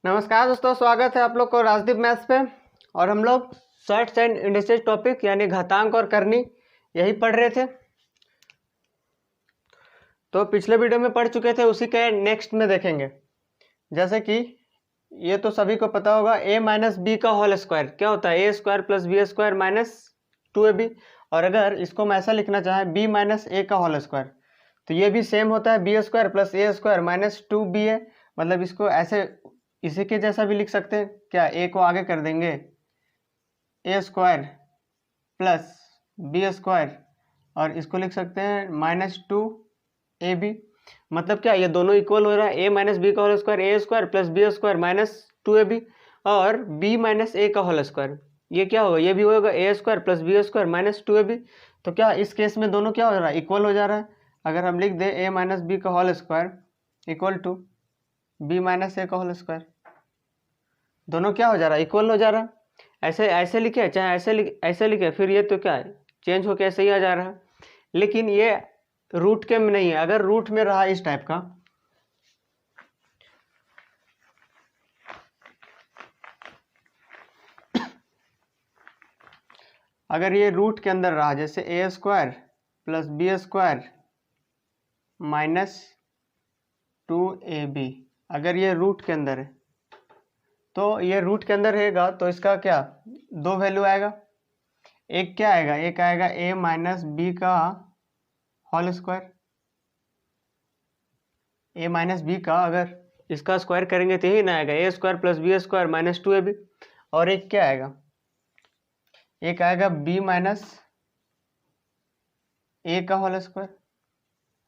नमस्कार दोस्तों, स्वागत है आप लोग को राजदीप मैथ्स पे। और हम लोग शॉर्ट्स एंड इंडिसेस टॉपिक यानी घातांक और करनी यही पढ़ रहे थे। तो पिछले वीडियो में पढ़ चुके थे, उसी के नेक्स्ट में देखेंगे। जैसे कि ये तो सभी को पता होगा, a माइनस बी का होल स्क्वायर क्या होता है, A square plus B square minus 2ab। और अगर इसको मैं ऐसा लिखना चाहें b माइनस ए का होल स्क्वायर, तो ये भी सेम होता है बी स्क्वायर प्लस ए स्क्वायर माइनस 2ba। मतलब इसको ऐसे इसी के जैसा भी लिख सकते हैं क्या, ए को आगे कर देंगे ए स्क्वायर प्लस बी स्क्वायर, और इसको लिख सकते हैं -2ab। मतलब क्या, ये दोनों इक्वल हो रहा है, ए माइनस बी का whole square A square plus B square minus 2ab, और बी माइनस ए का होल स्क्वायर ये क्या होगा, ये भी होगा A square plus B square minus 2ab। तो क्या इस केस में दोनों क्या हो रहा है, इक्वल हो जा रहा है। अगर हम लिख दें ए माइनस बी का whole square equal to B minus A का होल स्क्वायर, दोनों क्या हो जा रहा है, इक्वल हो जा रहा है। ऐसे ऐसे लिखे चाहे ऐसे लिखे, फिर ये तो क्या है, चेंज होके ऐसे ही आ जा रहा है। लेकिन ये रूट के में नहीं है। अगर रूट में रहा इस टाइप का, अगर ये रूट के अंदर रहा, जैसे A square plus B square minus 2ab, अगर ये रूट के अंदर है, तो ये रूट के अंदर रहेगा तो इसका क्या, दो वैल्यू आएगा। एक क्या आएगा, एक आएगा a माइनस बी का whole square, a minus B का अगर इसका स्क्वायर करेंगे तो यही ना आएगा, A square plus B square minus 2ab। और एक क्या आएगा, एक आएगा b माइनस ए का होल स्क्वायर,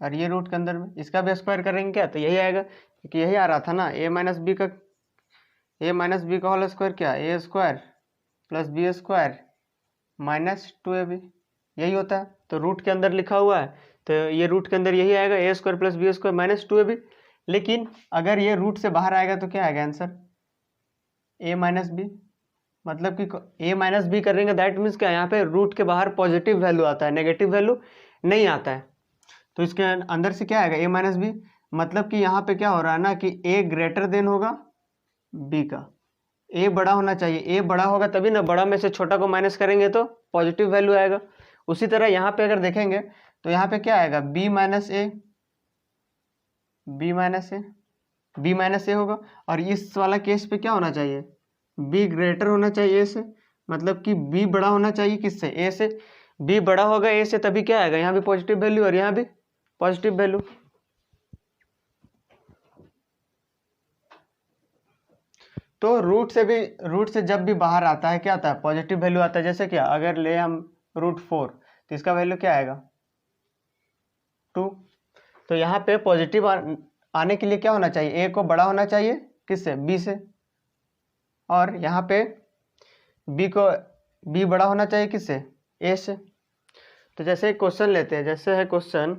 और ये रूट के अंदर में इसका भी स्क्वायर करेंगे क्या, तो यही आएगा, क्योंकि यही आ रहा था ना, a माइनस बी का होल स्क्वायर क्या, A square plus B square minus 2ab, यही होता है। तो रूट के अंदर लिखा हुआ है, तो ये रूट के अंदर यही आएगा, A square plus B square minus 2ab। लेकिन अगर ये रूट से बाहर आएगा तो क्या आएगा आंसर, a माइनस बी। मतलब कि a माइनस बी करेंगे, दैट मीन्स क्या, यहाँ पे रूट के बाहर पॉजिटिव वैल्यू आता है, नेगेटिव वैल्यू नहीं आता है। तो इसके अंदर से क्या आएगा, a माइनस बी। मतलब कि यहाँ पे क्या हो रहा है ना, कि a ग्रेटर देन होगा b का, a बड़ा होना चाहिए, a बड़ा होगा तभी ना, बड़ा में से छोटा को माइनस करेंगे तो पॉजिटिव वैल्यू आएगा। उसी तरह यहाँ पे अगर देखेंगे तो यहाँ पे क्या आएगा, b माइनस ए होगा। और इस वाला केस पे क्या होना चाहिए, b ग्रेटर होना चाहिए a से, मतलब कि b बड़ा होना चाहिए किससे, a से। b बड़ा होगा a से तभी क्या आएगा, यहाँ भी पॉजिटिव वैल्यू और यहाँ भी पॉजिटिव वैल्यू। तो रूट से जब भी बाहर आता है क्या आता है, पॉजिटिव वैल्यू आता है। जैसे क्या, अगर ले हम √4 तो इसका वैल्यू क्या आएगा, 2। तो यहाँ पे पॉजिटिव आने के लिए क्या होना चाहिए, a को बड़ा होना चाहिए किससे, b से, और यहाँ पे b बड़ा होना चाहिए किससे, a से। तो जैसे एक क्वेश्चन लेते हैं, जैसे है क्वेश्चन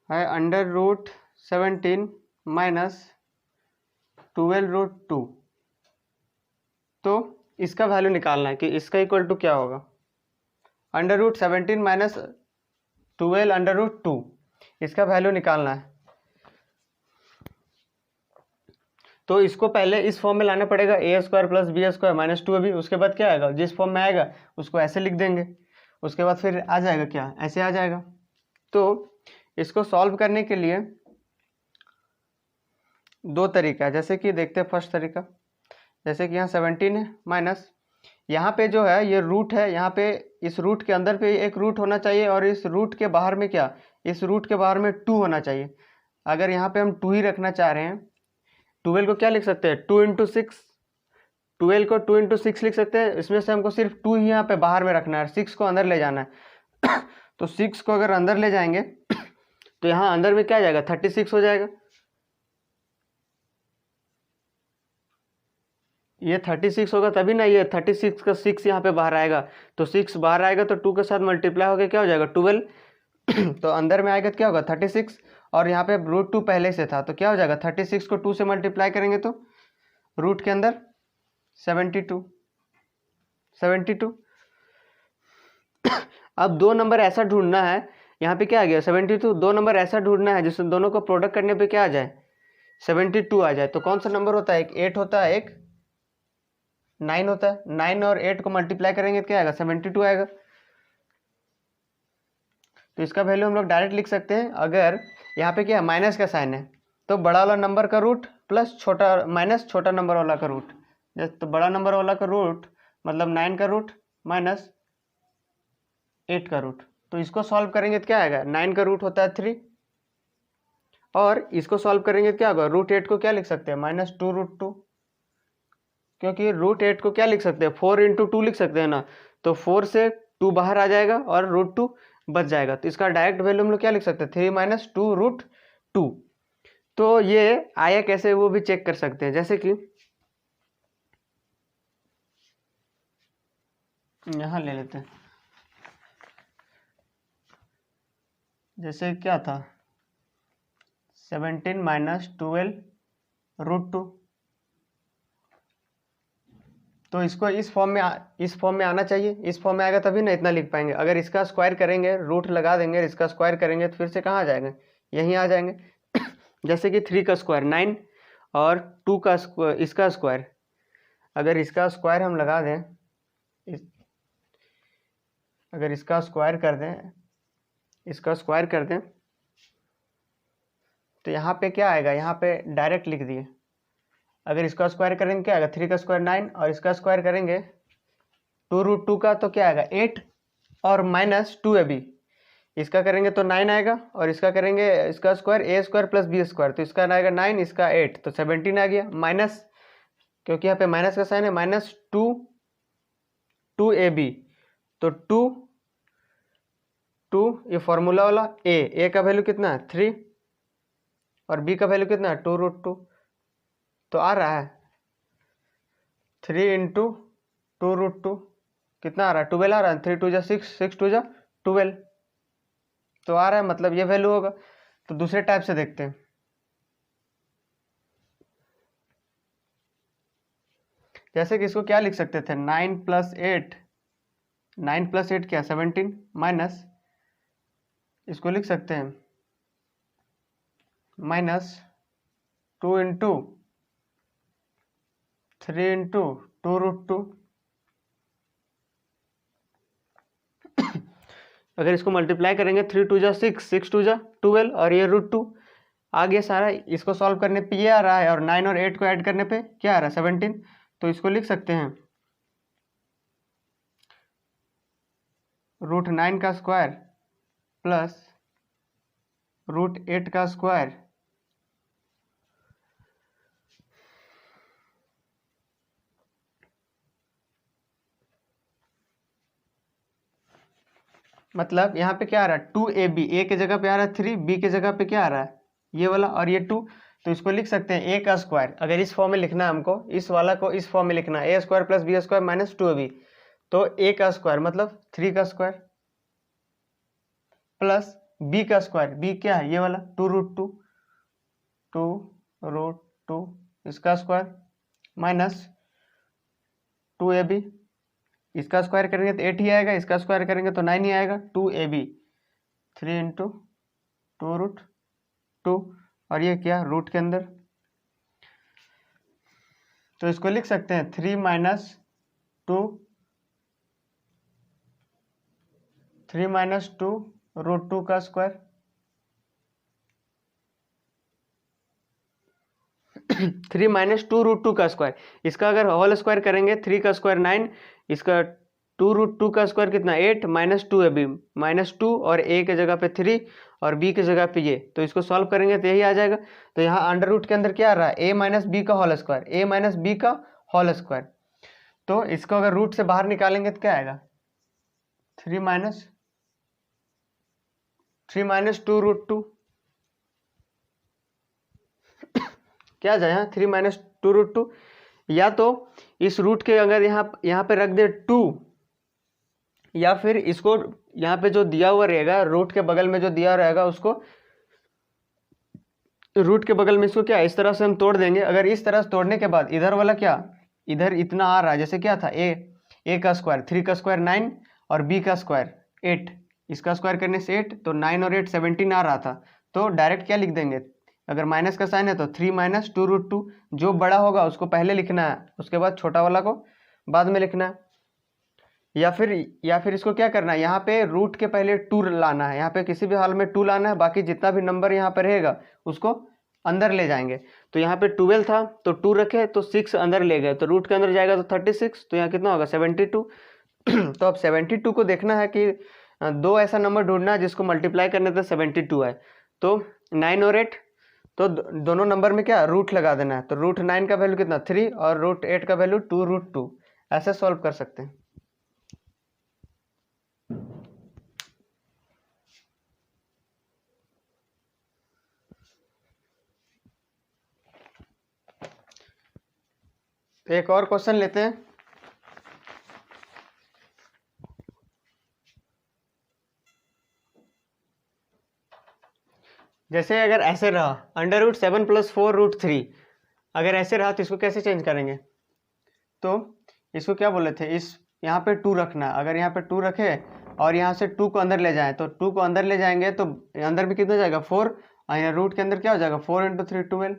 है √17 माइनस 12√2। तो इसका वैल्यू निकालना है कि इसका इक्वल टू क्या होगा, √17 माइनस 12√2, इसका वैल्यू निकालना है। तो इसको पहले इस फॉर्म में लाना पड़ेगा, A square plus B square minus 2ab। उसके बाद क्या आएगा, जिस फॉर्म में आएगा उसको ऐसे लिख देंगे, उसके बाद फिर आ जाएगा क्या, ऐसे आ जाएगा। तो इसको सॉल्व करने के लिए दो तरीका है। जैसे कि देखते हैं फर्स्ट तरीका, जैसे कि यहाँ 17 है माइनस, यहाँ पे जो है ये रूट है, यहाँ पे इस रूट के अंदर पे एक रूट होना चाहिए, और इस रूट के बाहर में क्या, इस रूट के बाहर में 2 होना चाहिए। अगर यहाँ पे हम 2 ही रखना चाह रहे हैं, 12 को क्या लिख सकते हैं, 2 × 6, 12 को 2 × 6 लिख सकते हैं। इसमें से हमको सिर्फ 2 ही यहाँ पे बाहर में रखना है, 6 को अंदर ले जाना है। तो 6 को अगर अंदर ले जाएंगे तो यहाँ अंदर में क्या आ जाएगा, 36 हो जाएगा। ये 36 होगा तभी ना, ये 36 का 6 यहाँ पे बाहर आएगा, तो 6 बाहर आएगा तो 2 के साथ मल्टीप्लाई होकर क्या हो जाएगा, 12। तो अंदर में आएगा क्या होगा, 36, और यहाँ पे √2 पहले से था, तो क्या हो जाएगा, 36 को 2 से मल्टीप्लाई करेंगे तो रूट के अंदर 72। अब दो नंबर ऐसा ढूंढना है, यहाँ पे क्या आ गया 72। दो नंबर ऐसा ढूंढना है जिससे दोनों को प्रोडक्ट करने पे क्या आ जाए 72 आ जाए। तो कौन सा नंबर होता है, एक 8 होता है, एक 9 होता है। 9 और 8 को मल्टीप्लाई करेंगे तो क्या आएगा 72 आएगा। तो इसका वैल्यू हम लोग डायरेक्ट लिख सकते हैं। अगर यहाँ पे क्या माइनस का साइन है तो बड़ा वाला नंबर का रूट प्लस छोटा माइनस छोटा नंबर वाला का रूट। तो बड़ा नंबर वाला का रूट मतलब 9 का रूट माइनस 8 का रूट। तो इसको सॉल्व करेंगे तो क्या आएगा, 9 का रूट होता है 3 और इसको सॉल्व करेंगे तो क्या होगा, रूट 8 को क्या लिख सकते हैं -2√2, क्योंकि रूट 8 को क्या लिख सकते हैं 4 × 2 लिख सकते हैं ना। तो 4 से 2 बाहर आ जाएगा और √2 बच जाएगा। तो इसका डायरेक्ट वैल्यू हम लोग क्या लिख सकते हैं 3 - 2√2। तो ये आया कैसे वो भी चेक कर सकते हैं। जैसे कि यहाँ ले लेते हैं, जैसे क्या था 17 - 12√2। तो इसको इस फॉर्म में आना चाहिए। इस फॉर्म में आएगा तभी ना इतना लिख पाएंगे। अगर इसका स्क्वायर करेंगे, रूट लगा देंगे, इसका स्क्वायर करेंगे तो फिर से कहाँ आ जाएंगे, यहीं आ जाएंगे। जैसे कि 3 का स्क्वायर 9 और 2 का स्क्वायर, इसका स्क्वायर, अगर इसका स्क्वायर हम लगा दें, अगर इसका स्क्वायर कर दें, इसका स्क्वायर कर दें तो यहाँ पे क्या आएगा, यहाँ पे डायरेक्ट लिख दिए। अगर इसका स्क्वायर करेंगे क्या आएगा 3 का स्क्वायर 9 और इसका स्क्वायर करेंगे 2√2 का तो क्या आएगा 8 और -2ab। इसका करेंगे तो 9 आएगा और इसका करेंगे इसका स्क्वायर a² + b²। तो इसका आएगा 9, इसका 8, तो 17 आ गया। माइनस, क्योंकि यहाँ पे माइनस का साइन है, -2ab। तो 2 ये फॉर्मूला वाला a का वैल्यू कितना है 3 और b का वैल्यू कितना है 2√2। तो आ रहा है 3 × 2√2 कितना आ रहा है 12 आ रहा है। 3 × 2 = 6, 6 × 2 = 12। तो आ रहा है, मतलब ये वैल्यू होगा। तो दूसरे टाइप से देखते हैं। जैसे कि इसको क्या लिख सकते थे 9 + 8, 9 + 8 क्या 17 माइनस, इसको लिख सकते हैं -2 × 3 × 2√2। अगर इसको मल्टीप्लाई करेंगे 3 × 2 = 6, 6 × 2 = 12 और ये √2 आ गया सारा। इसको सॉल्व करने पे ये आ रहा है और 9 और 8 को ऐड करने पे क्या आ रहा है 17। तो इसको लिख सकते हैं √9 का स्क्वायर प्लस √8 का स्क्वायर मतलब यहाँ पे क्या आ रहा है 2ab, a के जगह पे आ रहा है 3, b के जगह पे क्या आ रहा है ये वाला और ये 2। तो इसको लिख सकते हैं a का स्क्वायर। अगर इस फॉर्म में लिखना है हमको, इस वाला को इस फॉर्म में लिखना है a² + b² - 2ab। तो a का स्क्वायर मतलब 3 का स्क्वायर प्लस b का स्क्वायर, b क्या है ये वाला 2√2, 2√2 इसका स्क्वायर माइनस 2ab। इसका स्क्वायर करेंगे तो 8 ही आएगा, इसका स्क्वायर करेंगे तो 9 ही आएगा। 2ab 3 × 2√2 और ये क्या रूट के अंदर। तो इसको लिख सकते हैं 3 - 2√2 का स्क्वायर 3 - 2√2 का स्क्वायर। इसका अगर होल स्क्वायर करेंगे 3 का स्क्वायर 9, इसका 2√2 का स्क्वायर कितना 8 -2ab, -2 और a के जगह पे 3 और b के जगह पे ये। तो इसको सॉल्व करेंगे तो यही आ जाएगा। तो यहाँ अंडर रूट के अंदर क्या आ रहा है a - b का होल स्क्वायर, a - b का होल स्क्वायर। तो इसको अगर रूट से बाहर निकालेंगे तो क्या आएगा 3 - 2√2 क्या जाए यहाँ 3 - 2√2। या तो इस रूट के अगर यहाँ पे रख दे 2, या फिर इसको यहाँ पे जो दिया हुआ रहेगा रूट के बगल में जो दिया रहेगा उसको रूट के बगल में इसको क्या इस तरह से हम तोड़ देंगे। अगर इस तरह से तोड़ने के बाद इधर वाला क्या इधर इतना आ रहा है, जैसे क्या था a का स्क्वायर 3 का स्क्वायर 9 और b का स्क्वायर 8, इसका स्क्वायर करने से 8, तो 9 और 8 17 आ रहा था। तो डायरेक्ट क्या लिख देंगे, अगर माइनस का साइन है तो 3 माइनस 2√2, जो बड़ा होगा उसको पहले लिखना है, उसके बाद छोटा वाला को बाद में लिखना है। या फिर इसको क्या करना है, यहाँ पे रूट के पहले 2 लाना है, यहाँ पे किसी भी हाल में 2 लाना है, बाकी जितना भी नंबर यहाँ पे रहेगा उसको अंदर ले जाएंगे। तो यहाँ पे 12 था तो 2 रखे तो 6 अंदर ले गए, तो रूट के अंदर जाएगा तो 36, तो यहाँ कितना होगा 72। तो अब 72 को देखना है कि दो ऐसा नंबर ढूंढना है जिसको मल्टीप्लाई करने से 72 आए। तो 9 और 8, तो दोनों नंबर में क्या रूट लगा देना है, तो √9 का वैल्यू कितना 3 और √8 का वैल्यू 2√2, ऐसे सॉल्व कर सकते हैं। एक और क्वेश्चन लेते हैं। जैसे अगर ऐसे रहा √7 + 4√3, अगर ऐसे रहा तो इसको कैसे चेंज करेंगे, तो इसको क्या बोले थे, इस यहाँ पे 2 रखना, अगर यहाँ पे 2 रखे और यहाँ से 2 को अंदर ले जाएं, तो 2 को अंदर ले जाएंगे तो अंदर भी कितना जाएगा 4, और यहाँ रूट के अंदर क्या हो जाएगा 4 × 3 12।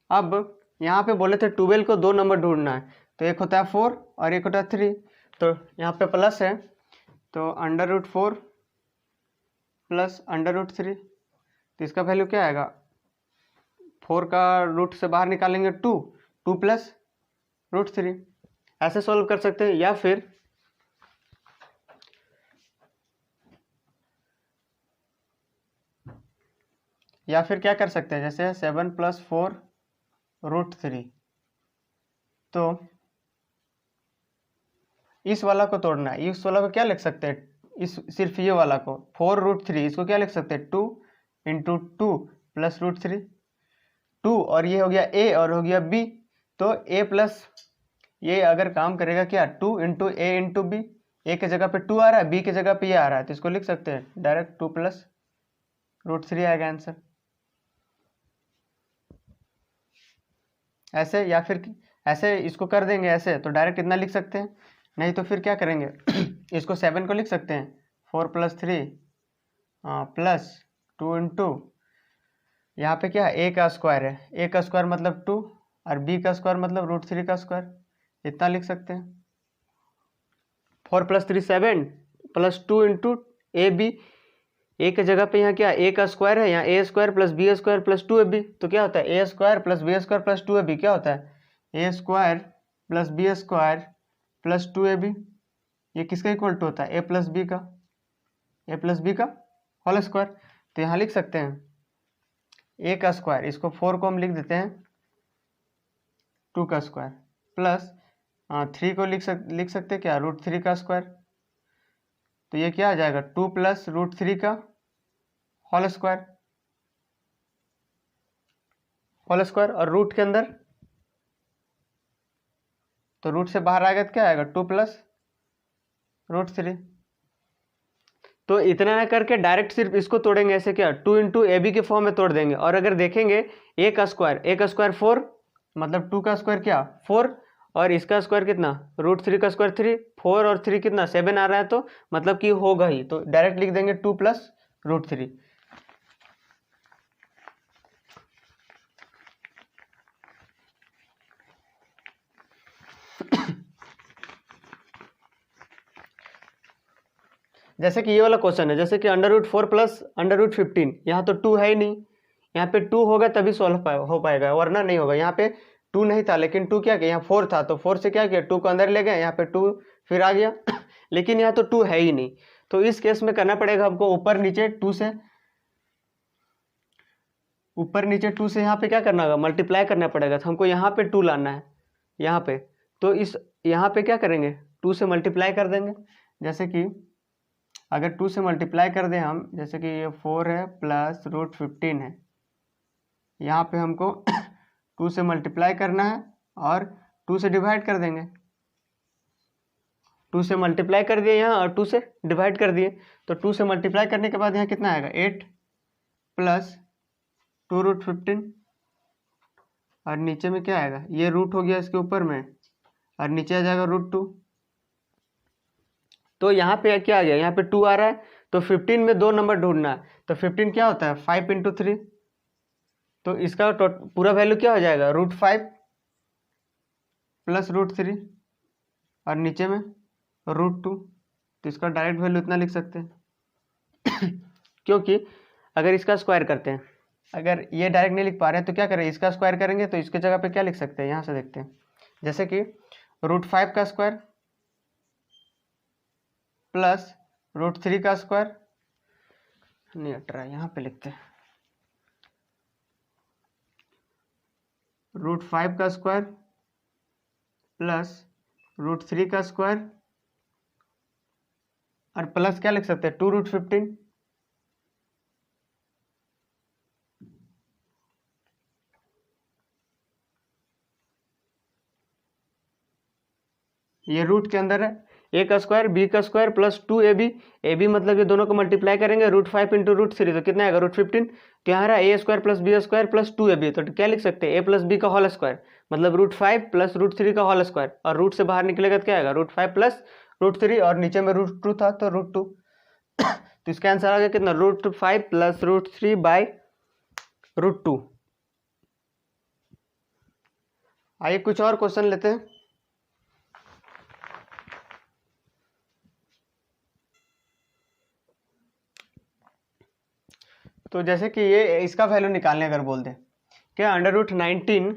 अब यहाँ पे बोले थे 12 को दो नंबर ढूंढना है, तो एक होता है 4 और एक होता है 3, तो यहाँ पे प्लस है, तो √4 प्लस √3, तो इसका वैल्यू क्या आएगा, 4 का रूट से बाहर निकालेंगे 2 प्लस √3, ऐसे सॉल्व कर सकते हैं। या फिर क्या कर सकते हैं, जैसे 7 + 4√3, तो इस वाला को तोड़ना है, इस वाला को क्या लिख सकते हैं, इस सिर्फ ये वाला को 4√3, इसको क्या लिख सकते हैं 2 × 2 प्लस √3, 2 और ये हो गया a और हो गया b, तो a प्लस ये अगर काम करेगा क्या 2 × a × b, a के जगह पे 2 आ रहा है, b के जगह पे ये आ रहा है, तो इसको लिख सकते हैं डायरेक्ट 2 प्लस √3 आएगा आंसर। ऐसे या फिर ऐसे इसको कर देंगे ऐसे, तो डायरेक्ट इतना लिख सकते हैं, नहीं तो फिर क्या करेंगे इसको 7 को लिख सकते हैं 4 + 3 प्लस 2 × यहाँ पे क्या है a का स्क्वायर है, a का स्क्वायर मतलब 2 और b का स्क्वायर मतलब √3 का स्क्वायर, इतना लिख सकते हैं। 4 + 3 7 प्लस 2 × ab, a के जगह पे यहाँ क्या a का स्क्वायर है, यहाँ a² + b² + 2ab, तो क्या होता है a² + b² + 2ab, क्या होता है a² + b² + 2ab, ये किसका इक्वल टू होता है a + b का होल स्क्वायर। तो यहाँ लिख सकते हैं a का स्क्वायर, इसको 4 को हम लिख देते हैं 2 का स्क्वायर, प्लस 3 को लिख सकते हैं क्या √3 का स्क्वायर, तो ये क्या आ जाएगा 2 प्लस √3 का होल स्क्वायर और रूट के अंदर, तो रूट से बाहर आएगा तो क्या आएगा 2 प्लस √3। तो इतना ना करके डायरेक्ट सिर्फ इसको तोड़ेंगे, ऐसे क्या 2 × ab के फॉर्म में तोड़ देंगे, और अगर देखेंगे a का स्क्वायर 4, मतलब 2 का स्क्वायर क्या 4, और इसका स्क्वायर कितना √3 का स्क्वायर 3, 4 और 3 कितना 7 आ रहा है, तो मतलब कि होगा ही, तो डायरेक्ट लिख देंगे 2 प्लस √3। जैसे कि ये वाला क्वेश्चन है, जैसे कि √4 प्लस √15, यहाँ तो 2 है ही नहीं, यहाँ पे 2 होगा तभी सॉल्व हो पाएगा, वरना नहीं होगा। यहाँ पे 2 नहीं था, लेकिन 2 क्या किया, यहाँ 4 था, तो 4 से क्या किया 2 को अंदर ले गए, यहाँ पे 2 फिर आ गया लेकिन यहाँ तो 2 है ही नहीं, तो इस केस में करना पड़ेगा हमको ऊपर नीचे 2 से यहाँ पे क्या करना होगा मल्टीप्लाई करना पड़ेगा, तो हमको यहाँ पे 2 लाना है यहाँ पे, तो इस यहाँ पे क्या करेंगे 2 से मल्टीप्लाई कर देंगे। जैसे कि अगर 2 से मल्टीप्लाई कर दें हम, जैसे कि ये 4 है प्लस √15 है, यहाँ पे हमको 2 से मल्टीप्लाई करना है और 2 से डिवाइड कर देंगे, 2 से मल्टीप्लाई कर दिए यहाँ और 2 से डिवाइड कर दिए, तो 2 से मल्टीप्लाई करने के बाद यहाँ कितना आएगा 8 प्लस 2√15, और नीचे में क्या आएगा, ये रूट हो गया इसके ऊपर में, और नीचे आ जाएगा √2, तो यहाँ पे क्या आ गया, यहाँ पे 2 आ रहा है, तो 15 में 2 नंबर ढूंढना है, तो 15 क्या होता है 5 × 3, तो इसका पूरा वैल्यू क्या हो जाएगा √5 + √3 और नीचे में √2, तो इसका डायरेक्ट वैल्यू इतना लिख सकते हैं क्योंकि अगर इसका स्क्वायर करते हैं, अगर ये डायरेक्ट नहीं लिख पा रहे हैं तो क्या करें, इसका स्क्वायर करेंगे, तो इसके जगह पे क्या लिख सकते हैं, यहाँ से देखते हैं, जैसे कि √5 का स्क्वायर प्लस √3 का स्क्वायर, नहीं हट रहा है, यहाँ पे लिखते हैं √5 का स्क्वायर प्लस √3 का स्क्वायर और प्लस क्या लिख सकते हैं 2√15, ये रूट के अंदर है, ए का स्क्वायर बी का स्क्वायर प्लस 2ab, ab मतलब ये दोनों को मल्टीप्लाई करेंगे √5 × √3, तो कितना आएगा √15, तो यहाँ रहा a² + b² प्लस 2ab, तो क्या लिख सकते हैं a + b का होल स्क्वायर, मतलब √5 + √3 का होल स्क्वायर, और रूट से बाहर निकलेगा तो क्या आएगा √5 + √3 और नीचे में √2 था तो √2 तो इसका आंसर आ गया कितना √5 + √3/√2। आइए कुछ और क्वेश्चन लेते हैं। तो जैसे कि ये इसका वैल्यू निकालने अगर बोल दें, क्या √19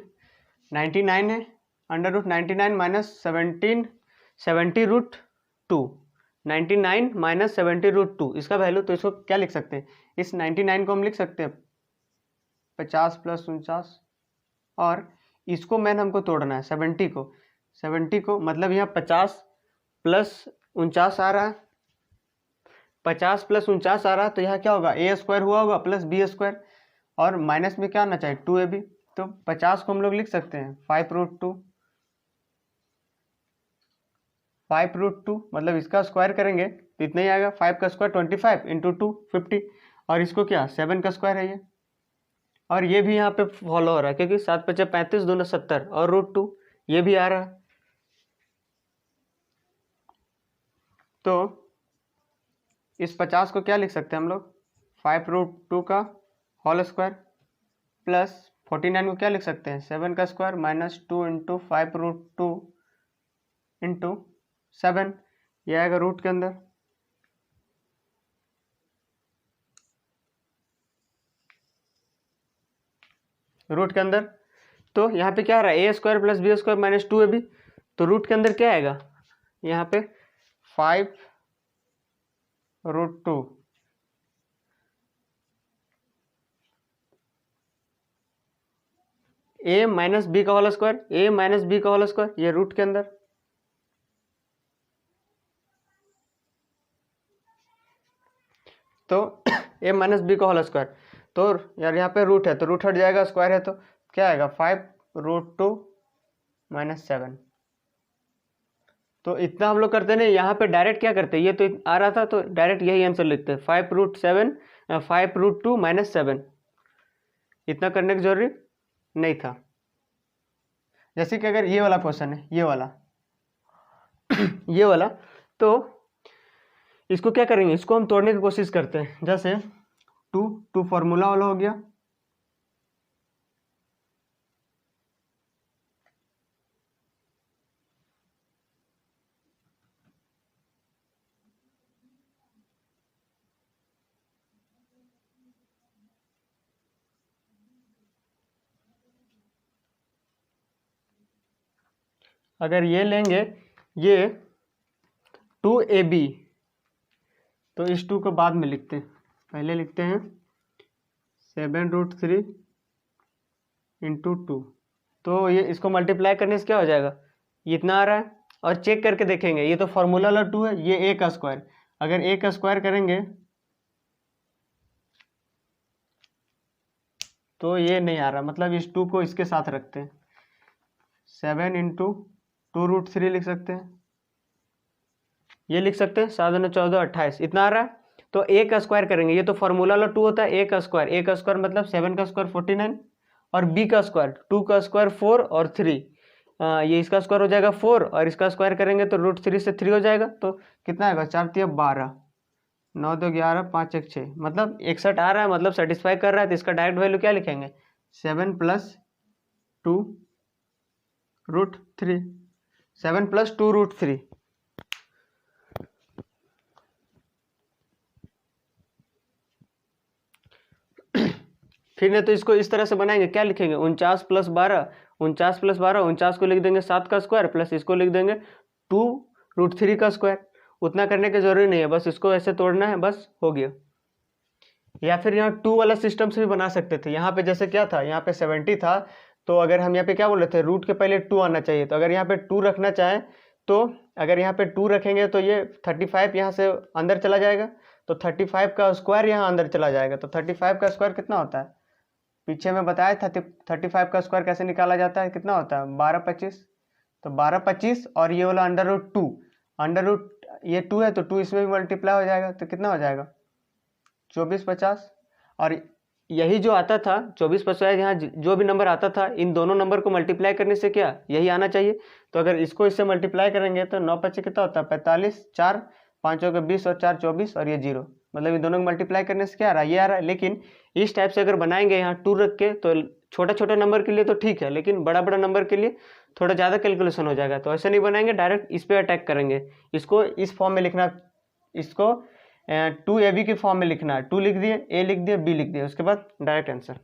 99 है, √99 - 17 70√2, 99 - 70√2 इसका वैल्यू, तो इसको क्या लिख सकते हैं, इस 99 को हम लिख सकते हैं 50 + 49, और इसको मैन हमको तोड़ना है 70 को मतलब यहाँ 50 + 49 आ रहा है, 50 + 49 आ रहा है, तो यहाँ क्या होगा a² हुआ होगा प्लस b², और माइनस में क्या आना चाहिए 2ab, तो 50 को हम लोग लिख सकते हैं 5√2 मतलब इसका स्क्वायर करेंगे तो इतना ही आएगा, 5 का स्क्वायर 25 × 2 50, और इसको क्या 7 का स्क्वायर है ये, और ये भी यहाँ पे फॉलो हो रहा है क्योंकि 7 × 5 = 35, 2 × 70 और √2 ये भी आ रहा है, तो इस 50 को क्या लिख सकते हैं हम लोग 5√2 का होल स्क्वायर प्लस 49 को क्या लिख सकते हैं 7 का स्क्वायर माइनस 2 × 5√2 × 7, यह आएगा रूट के अंदर, तो यहाँ पे क्या आ रहा है a² + b² - 2ab, तो रूट के अंदर क्या आएगा यहाँ पे 5√2 a - b का होल स्क्वायर, ये रूट के अंदर, तो a - b का होल स्क्वायर, तो यार यहाँ पे रूट है तो रूट हट जाएगा, स्क्वायर है तो क्या आएगा 5√2 - 7, तो इतना हम लोग करते नहीं, यहाँ पे डायरेक्ट क्या करते हैं, ये तो आ रहा था तो डायरेक्ट यही आंसर लिखते हैं 5√2 - 7, इतना करने की जरूरी नहीं था। जैसे कि अगर ये वाला क्वेश्चन है, ये वाला तो इसको क्या करेंगे, इसको हम तोड़ने की कोशिश करते हैं, जैसे 2 फार्मूला वाला हो गया, अगर ये लेंगे ये 2ab, तो इस 2 को बाद में लिखते हैं, पहले लिखते हैं 7√3 × 2, तो ये इसको मल्टीप्लाई करने से क्या हो जाएगा, ये इतना आ रहा है, और चेक करके देखेंगे, ये तो फॉर्मूला वाला 2 है, ये a का स्क्वायर, अगर a का स्क्वायर करेंगे तो ये नहीं आ रहा, मतलब इस 2 को इसके साथ रखते हैं, 7 × 2√3 लिख सकते हैं, ये लिख सकते हैं 7 × 14 28, इतना आ रहा है, तो a का स्क्वायर करेंगे, ये तो फॉर्मूला वाला 2 होता है, a का स्क्वायर मतलब 7 का स्क्वायर 49, और b का स्क्वायर 2 का स्क्वायर 4 और 3, ये इसका स्क्वायर हो जाएगा 4 और इसका स्क्वायर करेंगे तो √3 से 3 हो जाएगा। तो कितना आएगा, 4 × 12, 9 × 2 = 11, 5 × 1 = 6, मतलब 61 आ रहा है, मतलब सेटिस्फाई कर रहा है। तो इसका डायरेक्ट वैल्यू क्या लिखेंगे, 7 + 2 √3, 7 + 2 √3। फिर नहीं तो इसको इस तरह से बनाएंगे, क्या लिखेंगे, 49 + 12, 49 + 12, 49 को लिख देंगे 7 का स्क्वायर प्लस इसको लिख देंगे 2 √3 का स्क्वायर। उतना करने की जरूरी नहीं है, बस इसको ऐसे तोड़ना है, बस हो गया। या फिर यहाँ 2 वाला सिस्टम से भी बना सकते थे। यहाँ पे जैसे क्या था, यहाँ पे 70 था, तो अगर हम यहाँ पे क्या बोल रहे थे, रूट के पहले 2 आना चाहिए। तो अगर यहाँ पे 2 रखना चाहें तो अगर यहाँ पे 2 रखेंगे तो ये 35 यहाँ से अंदर चला जाएगा, तो 35 का स्क्वायर यहाँ अंदर चला जाएगा। तो 35 का स्क्वायर कितना होता है, पीछे में बताया था 35 का स्क्वायर कैसे निकाला जाता है, कितना होता है, 12 × 25। तो 12 × 25 और ये वाला √2, ये 2 है तो 2 इसमें भी मल्टीप्लाई हो जाएगा, तो कितना हो जाएगा, 24 × 50। और यही जो आता था 24 × 50, यहाँ जो भी नंबर आता था इन दोनों नंबर को मल्टीप्लाई करने से क्या यही आना चाहिए। तो अगर इसको इससे मल्टीप्लाई करेंगे तो 9 × 5 कितना होता है, 45, 4 5 × 20 और 4 24 और ये 0, मतलब ये दोनों को मल्टीप्लाई करने से क्या आ रहा है, ये आ रहा है। लेकिन इस टाइप से अगर बनाएंगे यहाँ 2 रख के तो छोटा छोटा नंबर के लिए तो ठीक है, लेकिन बड़ा बड़ा नंबर के लिए थोड़ा ज़्यादा कैलकुलेशन हो जाएगा। तो ऐसे नहीं बनाएंगे, डायरेक्ट इस पर अटैक करेंगे। इसको इस फॉर्म में लिखना, इसको 2ab के फॉर्म में लिखना है। 2 लिख दिए, a लिख दिए, b लिख दिए, उसके बाद डायरेक्ट आंसर।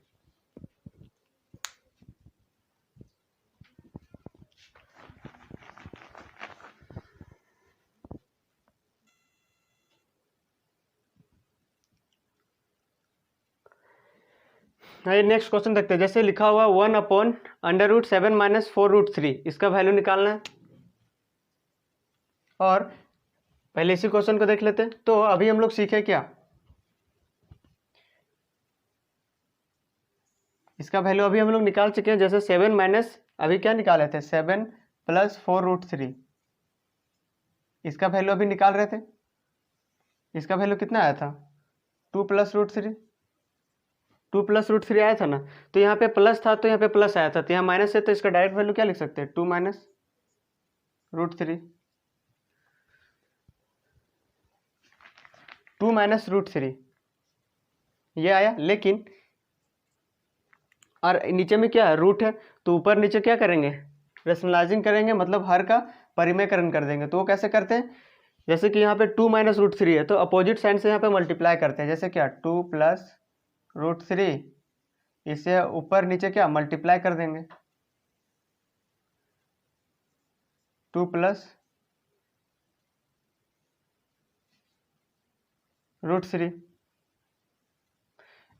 नेक्स्ट क्वेश्चन देखते हैं। जैसे लिखा हुआ 1/√7 - 4 √3, इसका वैल्यू निकालना है। और पहले इसी क्वेश्चन को देख लेते हैं। तो अभी हम लोग सीखे क्या, इसका वैल्यू अभी हम लोग निकाल चुके हैं। जैसे 7 माइनस अभी क्या निकाले थे, 7 + 4 √3, इसका वैल्यू अभी निकाल रहे थे। इसका वैल्यू कितना आया था, 2 + √3, 2 + √3 आया था ना। तो यहाँ पे प्लस था तो यहाँ पे प्लस आया था, तो यहाँ माइनस है, तो इसका डायरेक्ट वैल्यू क्या लिख सकते हैं, 2 - √3, 2 - √3 ये आया। लेकिन और नीचे में क्या है, रूट है, तो ऊपर नीचे क्या करेंगे, रेशनलाइजिंग करेंगे, मतलब हर का परिमेयकरण कर देंगे। तो वो कैसे करते हैं, जैसे कि यहाँ पे 2 - √3 है, तो अपोजिट साइड से यहाँ पे मल्टीप्लाई करते हैं। जैसे क्या 2 + √3, इसे ऊपर नीचे क्या मल्टीप्लाई कर देंगे, 2 + √3,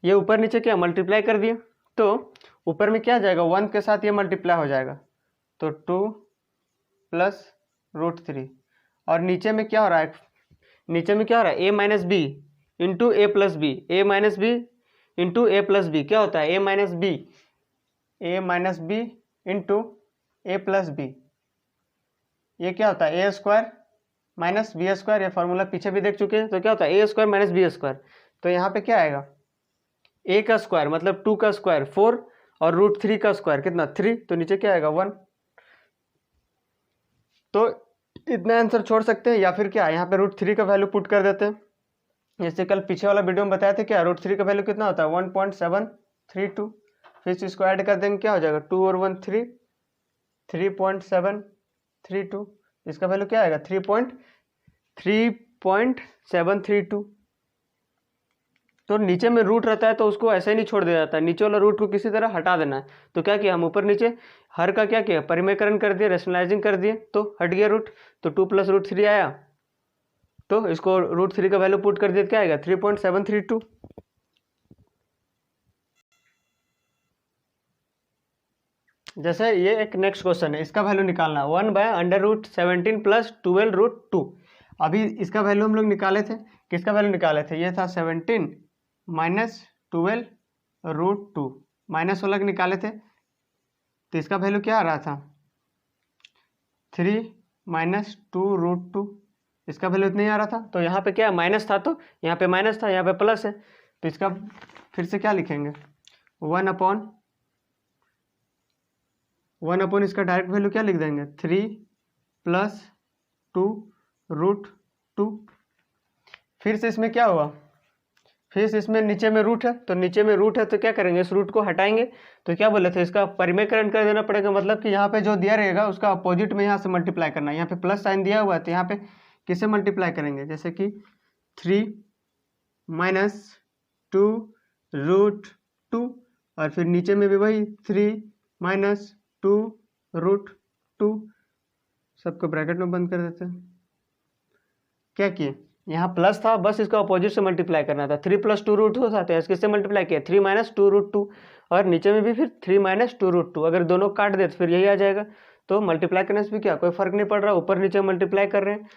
ये ऊपर नीचे क्या मल्टीप्लाई कर दिया, तो ऊपर में क्या आ जाएगा, 1 के साथ ये मल्टीप्लाई हो जाएगा, तो 2 + √3। और नीचे में क्या हो रहा है, नीचे में क्या हो रहा है, a - b × a + b, a - b × a + b, क्या होता है, a - b × a + b, ये क्या होता है, a² - b²। ये फॉर्मूला पीछे भी देख चुके हैं। तो क्या होता है, a² - b²। तो यहाँ पे क्या आएगा, a का स्क्वायर मतलब 2 का स्क्वायर 4 और √3 का स्क्वायर कितना 3, तो नीचे क्या आएगा 1। तो इतना आंसर छोड़ सकते हैं, या फिर क्या यहाँ पे √3 का वैल्यू पुट कर देते हैं। जैसे कल पीछे वाला वीडियो में बताया था, क्या √3 का वैल्यू कितना होता है, 1.732। फिर इसको ऐड कर देंगे, क्या हो जाएगा, 2 और 1 3, 3.732। इसका वैल्यू क्या आएगा, 3.732। तो नीचे में रूट रहता है तो उसको ऐसे ही नहीं छोड़ दिया जाता है, नीचे वाला रूट को किसी तरह हटा देना है। तो क्या किया हम, ऊपर नीचे हर का क्या किया, परिमेयकरण कर दिया, रेशनलाइजिंग कर दिए, तो हट गया रूट। तो 2 + √3 आया, तो इसको √3 का वैल्यू पुट कर दिया, क्या आएगा 3.732। जैसे ये एक नेक्स्ट क्वेश्चन है, इसका वैल्यू निकालना 1/√17 + 12 √2। अभी इसका वैल्यू हम लोग निकाले थे, किसका वैल्यू निकाले थे, ये था 17 - 12 √2, माइनस वाला निकाले थे। तो इसका वैल्यू क्या आ रहा था, 3 - 2 √2, इसका वैल्यू इतना ही आ रहा था। तो यहाँ पे क्या माइनस था, तो यहाँ पे माइनस था, यहाँ पे प्लस है, तो इसका फिर से क्या लिखेंगे, 1/, 1 अपॉन इसका डायरेक्ट वैल्यू क्या लिख देंगे 3 + 2√2। फिर से इसमें क्या हुआ, फिर से इसमें नीचे में रूट है, तो नीचे में रूट है तो क्या करेंगे, इस रूट को हटाएंगे। तो क्या बोले थे, इसका परिमेयकरण कर देना पड़ेगा, मतलब कि यहाँ पे जो दिया रहेगा उसका अपोजिट में यहाँ से मल्टीप्लाई करना है। यहाँ पे प्लस साइन दिया हुआ है तो यहाँ पे किसे मल्टीप्लाई करेंगे, जैसे कि 3 - 2√2 और फिर नीचे में भी वही 3 - 2√2। सबको ब्रैकेट में बंद कर देते हैं। क्या किए, यहाँ प्लस था, बस इसका अपोजिट से मल्टीप्लाई करना था। 3 + 2√2 था तो इससे मल्टीप्लाई किया 3 - 2√2 और नीचे में भी फिर 3 - 2√2। अगर दोनों काट दे तो फिर यही आ जाएगा। तो मल्टीप्लाई करने से भी क्या कोई फर्क नहीं पड़ रहा, ऊपर नीचे मल्टीप्लाई कर रहे हैं।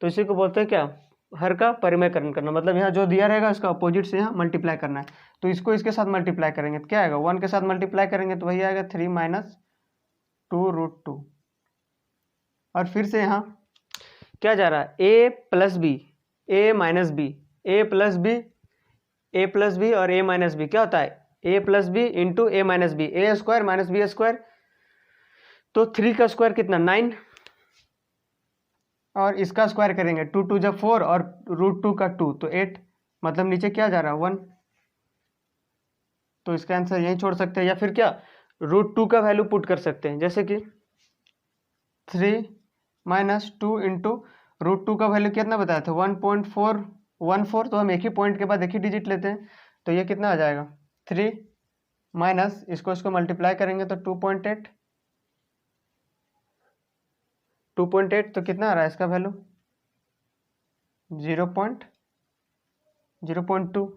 तो इसी को बोलते हैं क्या, हर का परिमेयकरण करना, मतलब यहाँ जो दिया रहेगा उसका अपोजिट से यहाँ मल्टीप्लाई करना है। तो इसको इसके साथ मल्टीप्लाई करेंगे तो क्या आएगा, 1 के साथ मल्टीप्लाई करेंगे तो वही आएगा 3 - 2√2। और फिर से यहाँ क्या जा रहा है, a + b, a - b, a + b, a + b और a - b क्या होता है, a + b into a - b, a² - b²। तो 3 का स्क्वायर कितना 9 और इसका स्क्वायर करेंगे 2 × 2 = 4 और √2 का 2 तो 8, मतलब नीचे क्या जा रहा है 1। तो इसका आंसर यहीं छोड़ सकते हैं, या फिर क्या √2 का वैल्यू पुट कर सकते हैं, जैसे कि 3 - 2 इंटू √2 का वैल्यू कितना बताया था 1.414। तो हम एक ही पॉइंट के बाद एक ही डिजिट लेते हैं, तो ये कितना आ जाएगा 3 माइनस इसको मल्टीप्लाई करेंगे तो 2.8 तो कितना आ रहा है इसका वैल्यू 0.02।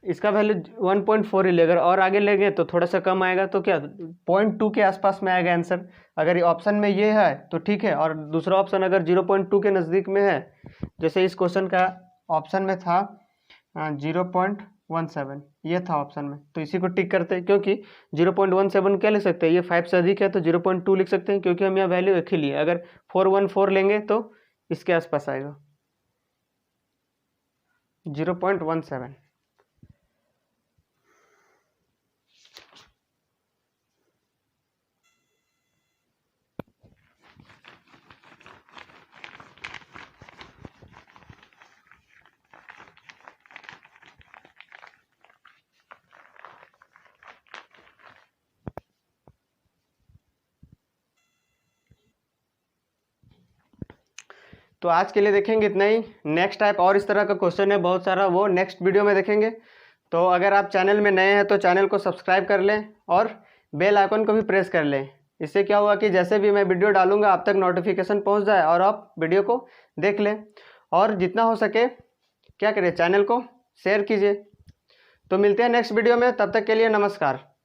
इसका वैल्यू 1.4 ही लेगा, और आगे लेंगे तो थोड़ा सा कम आएगा, तो क्या 0.2 के आसपास में आएगा आंसर। अगर ऑप्शन में ये है तो ठीक है, और दूसरा ऑप्शन अगर 0.2 के नज़दीक में है, जैसे इस क्वेश्चन का ऑप्शन में था 0.17 ये था ऑप्शन में, तो इसी को टिक करते हैं, क्योंकि 0.17 क्या लिख सकते हैं, ये 5 से अधिक है तो 0.2 लिख सकते हैं, क्योंकि हम यहाँ वैल्यू एक ही लिए। अगर 414 लेंगे तो इसके आसपास आएगा 0.17। तो आज के लिए देखेंगे इतना ही। नेक्स्ट टाइप और इस तरह का क्वेश्चन है बहुत सारा, वो नेक्स्ट वीडियो में देखेंगे। तो अगर आप चैनल में नए हैं तो चैनल को सब्सक्राइब कर लें और बेल आइकन को भी प्रेस कर लें। इससे क्या हुआ कि जैसे भी मैं वीडियो डालूंगा आप तक नोटिफिकेशन पहुंच जाए और आप वीडियो को देख लें। और जितना हो सके क्या करें, चैनल को शेयर कीजिए। तो मिलते हैं नेक्स्ट वीडियो में, तब तक के लिए नमस्कार।